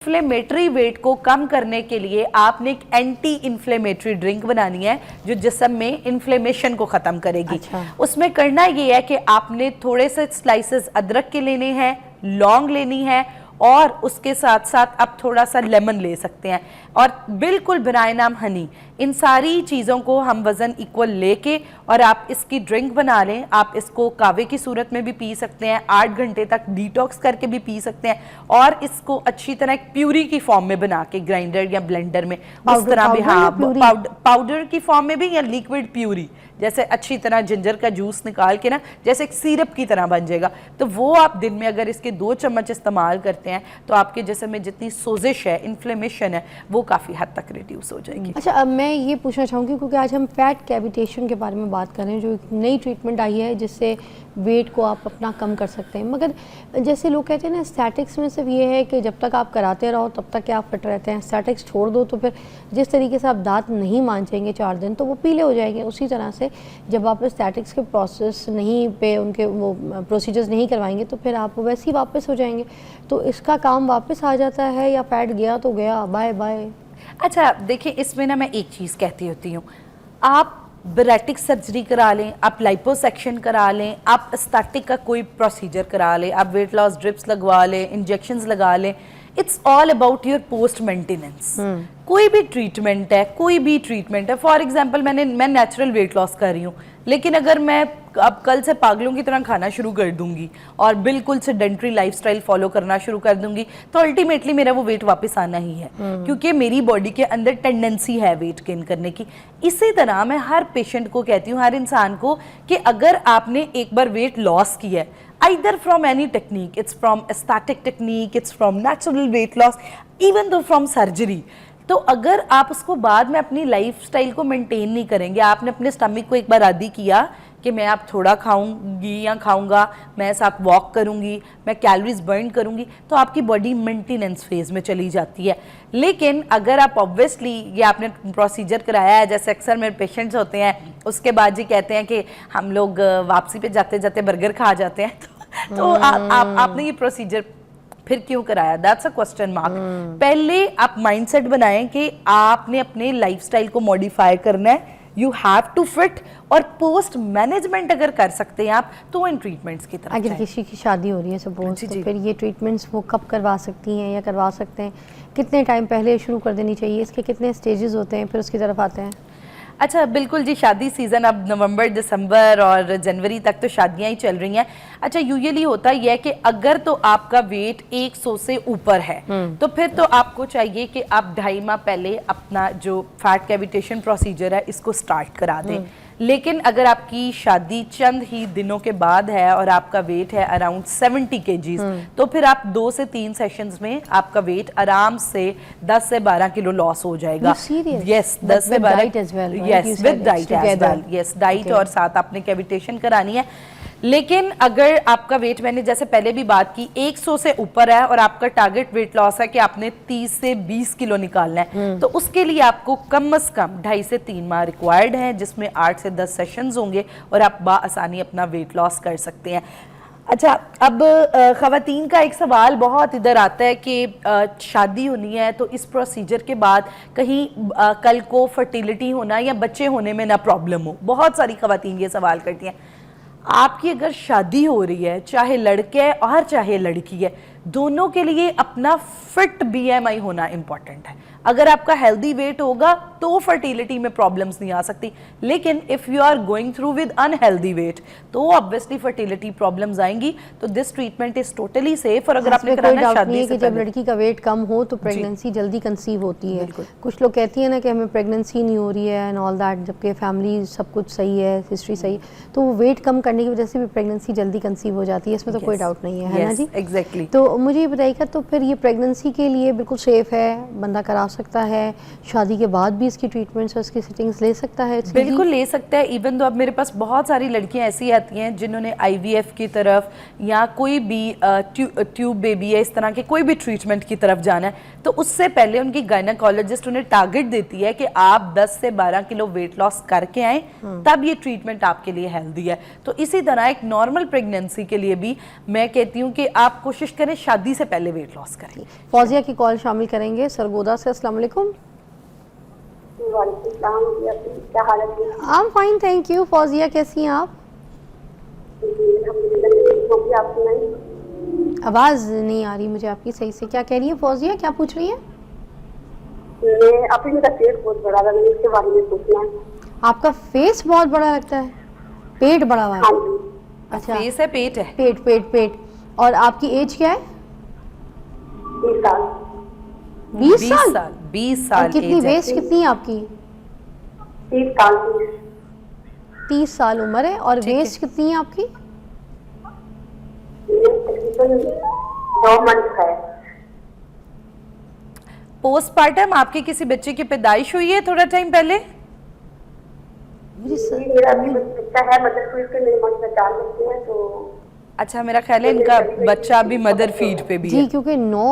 Inflammatory wait को कम करने के लिए आपने एक एंटी इन्फ्लेमेटरी ड्रिंक बनानी है जो जिस्म में इन्फ्लेमेशन को ख़त्म करेगी। उसमें करना ये है कि आपने थोड़े से स्लाइसेस अदरक के लेने हैं, लौंग लेनी है और उसके साथ साथ आप थोड़ा सा लेमन ले सकते हैं और बिल्कुल बिनाए नाम हनी। इन सारी चीज़ों को हम वज़न इक्वल लेके और आप इसकी ड्रिंक बना लें। आप इसको कावे की सूरत में भी पी सकते हैं, 8 घंटे तक डिटॉक्स करके भी पी सकते हैं और इसको अच्छी तरह एक प्यूरी की फॉर्म में बना के ग्राइंडर या ब्लेंडर में उस तरह भी, हाँ, पाउडर की फॉर्म में भी या लिक्विड प्यूरी, जैसे अच्छी तरह जिंजर का जूस निकाल के ना जैसे एक सिरप की तरह बन जाएगा। तो वो आप दिन में अगर इसके 2 चम्मच इस्तेमाल करते हैं तो आपके जिस्म में जितनी सोजिश है, इन्फ्लेमेशन है, वो काफ़ी हद तक रिड्यूस हो जाएगी। अच्छा, अब मैं ये पूछना चाहूँगी क्योंकि आज हम फैट कैविटेशन के बारे में बात कर रहे हैं, जो एक नई ट्रीटमेंट आई है जिससे वेट को आप अपना कम कर सकते हैं। मगर जैसे लोग कहते हैं ना, स्टैटिक्स में सिर्फ ये है कि जब तक आप कराते रहो तब तक आप फिट रहते हैं, स्टैटिक्स छोड़ दो तो फिर जिस तरीके से आप दांत नहीं मांजेंगे 4 दिन तो वो पीले हो जाएंगे। उसी तरह से जब आप स्टैटिक्स के प्रोसेस नहीं पे उनके वो प्रोसीजर्स नहीं करवाएंगे तो फिर आप वैसे ही वापस हो जाएंगे। तो इसका काम वापस आ जाता है या फैट गया तो गया, बाय बाय? अच्छा देखिए, इसमें ना मैं एक चीज़ कहती होती हूँ, आप बेरेटिक सर्जरी करा लें, आप लाइपोसेक्शन करा लें, आप एस्थेटिक का कोई प्रोसीजर करा लें, आप वेट लॉस ड्रिप्स लगवा लें, इंजेक्शंस लगा लें, it's all about your post maintenance. कोई भी ट्रीटमेंट है, फॉर एग्जांपल मैं नेचुरल वेट लॉस कर रही हूँ, लेकिन अगर मैं अब कल से पागलों की तरह खाना शुरू कर दूंगी और बिल्कुल सेडेंटरी लाइफस्टाइल फॉलो करना शुरू कर दूंगी तो अल्टीमेटली मेरा वो वेट वापस आना ही है, क्योंकि मेरी बॉडी के अंदर टेंडेंसी है वेट गेन करने की। इसी तरह मैं हर पेशेंट को कहती हूँ, हर इंसान को, कि अगर आपने एक बार वेट लॉस किया है, either from any technique, it's from aesthetic technique, it's from natural weight loss, even though from surgery, तो अगर आप उसको बाद में अपनी लाइफस्टाइल को मेंटेन नहीं करेंगे, आपने अपने स्टमक को एक बार आदी किया कि मैं आप थोड़ा खाऊंगी या खाऊंगा, मैं साथ वॉक करूंगी, मैं कैलोरीज बर्न करूंगी, तो आपकी बॉडी मेंटेनेंस फेज में चली जाती है। लेकिन अगर आप ऑब्वियसली ये आपने प्रोसीजर कराया है, जैसे अक्सर मेरे पेशेंट्स होते हैं उसके बाद जी कहते हैं कि हम लोग वापसी पे जाते जाते बर्गर खा जाते हैं, तो आपने ये प्रोसीजर फिर क्यों कराया? That's a question mark. पहले आप माइंडसेट बनाएं कि आपने अपने लाइफस्टाइल को मॉडिफाई करना है, यू हैव टू फिट, और पोस्ट मैनेजमेंट अगर कर सकते हैं आप तो इन ट्रीटमेंट्स की तरफ। अगर किसी की शादी हो रही है सपोज, तो फिर ये ट्रीटमेंट्स वो कब करवा सकती हैं या करवा सकते हैं? कितने टाइम पहले शुरू कर देनी चाहिए? इसके कितने स्टेजेस होते हैं, फिर उसकी तरफ आते हैं? अच्छा बिल्कुल जी, शादी सीज़न अब नवंबर, दिसंबर और जनवरी तक तो शादियां ही चल रही हैं। अच्छा, यूजुअली होता यह है कि अगर तो आपका वेट 100 से ऊपर है तो फिर तो आपको चाहिए कि आप 2.5 माह पहले अपना जो फैट कैविटेशन प्रोसीजर है इसको स्टार्ट करा दें। लेकिन अगर आपकी शादी चंद ही दिनों के बाद है और आपका वेट है अराउंड 70 kgs, तो फिर आप 2 से 3 सेशंस में आपका वेट आराम से 10 से 12 किलो लॉस हो जाएगा। यस, 10 से 12, yes, with diet as well, yes, diet और साथ आपने कैविटेशन करानी है। लेकिन अगर आपका वेट, मैंने जैसे पहले भी बात की, 100 से ऊपर है और आपका टारगेट वेट लॉस है कि आपने 30 से 20 किलो निकालना है, तो उसके लिए आपको कम से कम 2.5 से 3 माह रिक्वायर्ड है, जिसमें 8 से 10 सेशंस होंगे और आप बाआसानी अपना वेट लॉस कर सकते हैं। अच्छा, अब ख़वातीन का एक सवाल बहुत इधर आता है कि शादी होनी है तो इस प्रोसीजर के बाद कहीं कल को फर्टिलिटी होना या बच्चे होने में ना प्रॉब्लम हो। बहुत सारी ख़वातीन ये सवाल करती हैं। आपकी अगर शादी हो रही है, चाहे लड़के है और चाहे लड़की है, दोनों के लिए अपना फिट BMI होना इंपॉर्टेंट है। अगर आपका हेल्दी वेट होगा तो फर्टिलिटी में प्रॉब्लम्स नहीं आ सकती, लेकिन if you are going through with unhealthy weight तो ऑब्वियसली फर्टिलिटी प्रॉब्लम्स आएंगी। तो this treatment is totally safe. और अगर आपने कराना है शादी से, जब लड़की का वेट कम हो तो प्रेगनेंसी जल्दी कंसीव होती है। कुछ लोग कहती है ना कि हमें प्रेगनेंसी नहीं हो रही है एंड ऑल दैट, जबकि फैमिली सब कुछ सही है, हिस्ट्री सही है, तो वो वेट कम करने की वजह से भी प्रेगनेंसी जल्दी कंसीव हो जाती है। इसमें तो कोई डाउट नहीं है, है ना जी? एग्जैक्टली। तो मुझे ये बताइएगा, तो फिर ये प्रेगनेंसी के लिए बिल्कुल सेफ है, बंदा करा सकता है, शादी के बाद भी इसकी ट्रीटमेंट्स और इसकी सिटिंग्स ले सकता है? बिल्कुल ले सकता है। इवन तो अब मेरे पास बहुत सारी लड़कियां ऐसी आती हैं जिन्होंने आईवीएफ की तरफ या कोई भी ट्यूब बेबी है, इस तरह के कोई भी ट्रीटमेंट की तरफ जाना है, तो उससे पहले उनकी गायनेकोलॉजिस्ट उन्हें टारगेट देती है कि आप 10 से 12 किलो वेट लॉस करके आए, तब ये ट्रीटमेंट आपके लिए हेल्दी है। तो इसी तरह एक नॉर्मल प्रेगनेंसी के लिए भी मैं कहती हूँ कि आप कोशिश करें शादी से पहले वेट लॉस करें। फौजिया की कॉल शामिल करेंगे सरगोदा से। अस्सलाम वालेकुम। क्या हालत है? I am fine, thank you. Fauzia कैसी हैं आप? आप सुनाइए। आवाज़ नहीं आ रही मुझे आपकी सही से। क्या कह रही है फौजिया, क्या पूछ रही है? मैं अभी मेरा पेट बहुत बड़ा है, इसके बारे में पूछना है। आपका फेस बहुत बड़ा लगता है, पेट बड़ा हुआ है? हाँ जी। अच्छा, फेस है, पेट है? पेट पेट पेट। और आपकी एज क्या है? 20 साल। 20 साल? 20 साल। और कितनी age है। वेस्ट कितनी है आपकी? 30 साल। 30 साल उम्र है। और ठीक है। वेस्ट कितनी है आपकी? तकरीबन 9 मंथ का है। पोस्टपार्टम आपके किसी बच्चे की पैदाइश हुई है थोड़ा टाइम पहले? मुझे जी, मेरा अभी बच्चा है, मदर फीड पे मेरी मौत पहचान लेते हैं तो। अच्छा, मेरा ख्याल है इनका बच्चा अभी मदर फीड पे भी जी, है। क्योंकि 9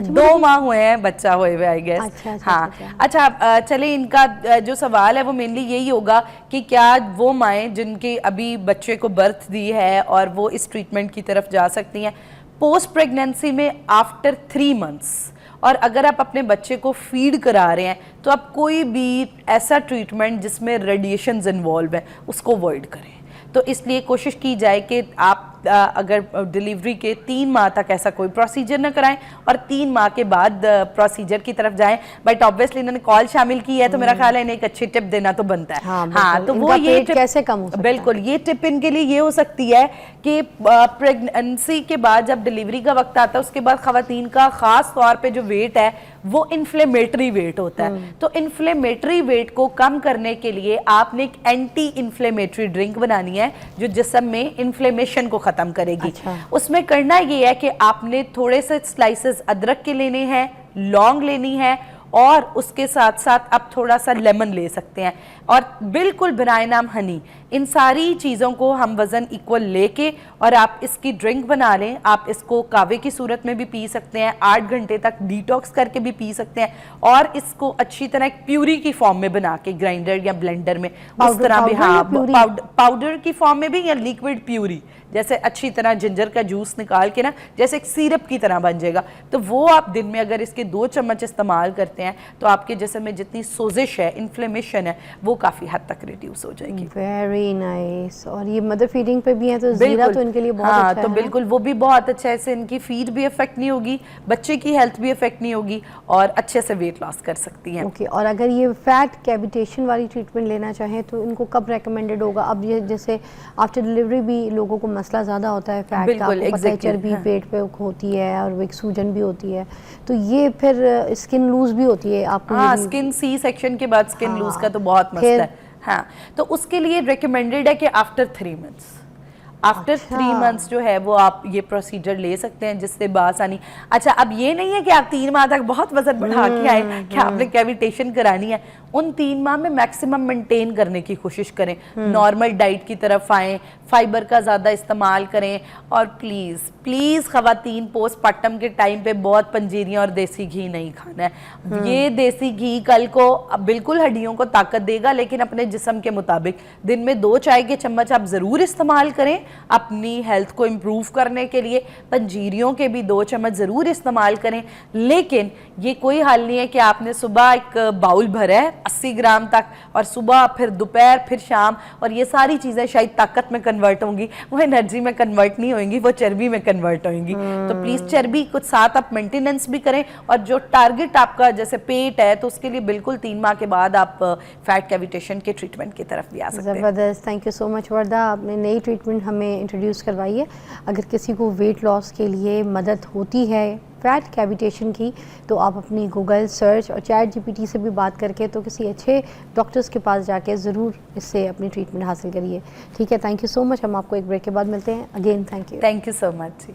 2 माह हुए हैं बच्चा हुए हुए, आई गेस। अच्छा, अच्छा, हाँ। अच्छा। अच्छा, चले इनका जो सवाल है वो मेनली यही होगा कि क्या वो माएँ जिनके अभी बच्चे को बर्थ दी है और वो इस ट्रीटमेंट की तरफ जा सकती हैं पोस्ट प्रेगनेंसी में आफ्टर 3 मंथ्स। और अगर आप अपने बच्चे को फीड करा रहे हैं तो आप कोई भी ऐसा ट्रीटमेंट जिसमें रेडिएशंस इन्वॉल्व है उसको अवॉइड करें। तो इसलिए कोशिश की जाए कि आप अगर डिलीवरी के 3 माह तक ऐसा कोई प्रोसीजर न कराएं और 3 माह के बाद प्रोसीजर की तरफ जाएं। बट ऑब्वियसली इन्होंने कॉल शामिल की है तो मेरा ख्याल है इन्हें एक अच्छी टिप देना तो बनता है। हाँ, तो इनका वो ये पेट टिप कैसे कम हो सकता है? बिल्कुल, ये टिप इनके लिए ये हो सकती है कि प्रेगनेंसी के बाद जब डिलीवरी का वक्त आता है उसके बाद खवातीन का खास तौर पे जो वेट है वो इन्फ्लेमेटरी वेट होता है। तो इन्फ्लेमेटरी वेट को कम करने के लिए आपने एक एंटी इन्फ्लेमेटरी ड्रिंक बनानी है जो जिस्म में इन्फ्लेमेशन को खत्म करेगी। अच्छा। उसमें करना ये है कि आपने थोड़े से स्लाइसेस अदरक के लेने हैं, लौंग लेनी है और उसके साथ साथ आप थोड़ा सा लेमन ले सकते हैं और बिल्कुल बिनाए नाम हनी। इन सारी चीज़ों को हम वज़न इक्वल लेके और आप इसकी ड्रिंक बना लें। आप इसको कावे की सूरत में भी पी सकते हैं, 8 घंटे तक डिटॉक्स करके भी पी सकते हैं और इसको अच्छी तरह एक प्यूरी की फॉर्म में बना के ग्राइंडर या ब्लेंडर में उस तरह भी, हाँ, पाउडर की फॉर्म में भी या लिक्विड प्यूरी, जैसे अच्छी तरह जिंजर का जूस निकाल के ना जैसे एक सिरप की तरह बन जाएगा। तो वो आप दिन में अगर इसके 2 चम्मच इस्तेमाल करते हैं तो आपके जिस्म में जितनी सोजिश है, इन्फ्लेमेशन है, वो काफ़ी हद तक रिड्यूस हो जाएगी। Very nice. और ये मदर फीडिंग पे भी है तो जीरा तो इनके लिए बहुत अच्छा तो है। बिल्कुल वो भी बहुत अच्छा है। इससे इनकी फीड भी इफेक्ट नहीं होगी, बच्चे की हेल्थ भी इफेक्ट नहीं होगी और अच्छे से वेट लॉस कर सकती हैं। ओके। और अगर ये फैट कैविटेशन वाली ट्रीटमेंट लेना चाहें तो इनको कब रेकमेंडेड होगा? अब ये जैसे आफ्टर डिलीवरी भी लोगों को मसला ज़्यादा होता है फैट का, आपको पता है, चर्बी पेट पे होती है और एक सूजन भी होती है, तो ये फिर स्किन लूज भी होती है आपको? हाँ, स्किन सी सेक्शन के बाद स्किन लूज का तो बहुत मसला है। हाँ, तो उसके लिए रिकमेंडेड है कि आफ्टर 3 मंथ्स, आफ्टर 3 मंथ्स जो है वो आप ये प्रोसीजर ले सकते हैं जिससे बासानी। अच्छा, अब ये नहीं है कि आप 3 माह तक बहुत वजन बढ़ा के आए कि आपने कैविटेशन करानी है। उन 3 माह में मैक्सिमम मेंटेन करने की कोशिश करें, नॉर्मल डाइट की तरफ आएँ, फाइबर का ज़्यादा इस्तेमाल करें और प्लीज़ प्लीज़ ख़वातीन पोस्टपार्टम के टाइम पे बहुत पंजीरियाँ और देसी घी नहीं खाना है। ये देसी घी कल को बिल्कुल हड्डियों को ताकत देगा लेकिन अपने जिस्म के मुताबिक दिन में 2 चाय के चम्मच आप ज़रूर इस्तेमाल करें अपनी हेल्थ को इम्प्रूव करने के लिए। पंजीरियों के भी 2 चम्मच ज़रूर इस्तेमाल करें, लेकिन ये कोई हाल नहीं है कि आपने सुबह एक बाउल भरा है 80 ग्राम तक और सुबह फिर दोपहर फिर शाम और ये सारी चीज़ें शायद ताकत में कन्वर्ट होंगी, वो एनर्जी में कन्वर्ट नहीं होंगी, वो चर्बी में कन्वर्ट होंगी। तो प्लीज़ चर्बी कुछ साथ आप मेंटेनेंस भी करें और जो टारगेट आपका जैसे पेट है तो उसके लिए बिल्कुल 3 माह के बाद आप फैट कैविटेशन के ट्रीटमेंट की तरफ भी आ सकते हैं। ज़बरदस्त, थैंक यू सो मच वर्दा, आपने नई ट्रीटमेंट हमें इंट्रोड्यूस करवाई है। अगर किसी को वेट लॉस के लिए मदद होती है फैट कैविटेशन की तो आप अपनी गूगल सर्च और ChatGPT से भी बात करके तो किसी अच्छे डॉक्टर्स के पास जाके ज़रूर इससे अपनी ट्रीटमेंट हासिल करिए। ठीक है, थैंक यू सो मच। हम आपको एक ब्रेक के बाद मिलते हैं। Again thank you. Thank you so much ji.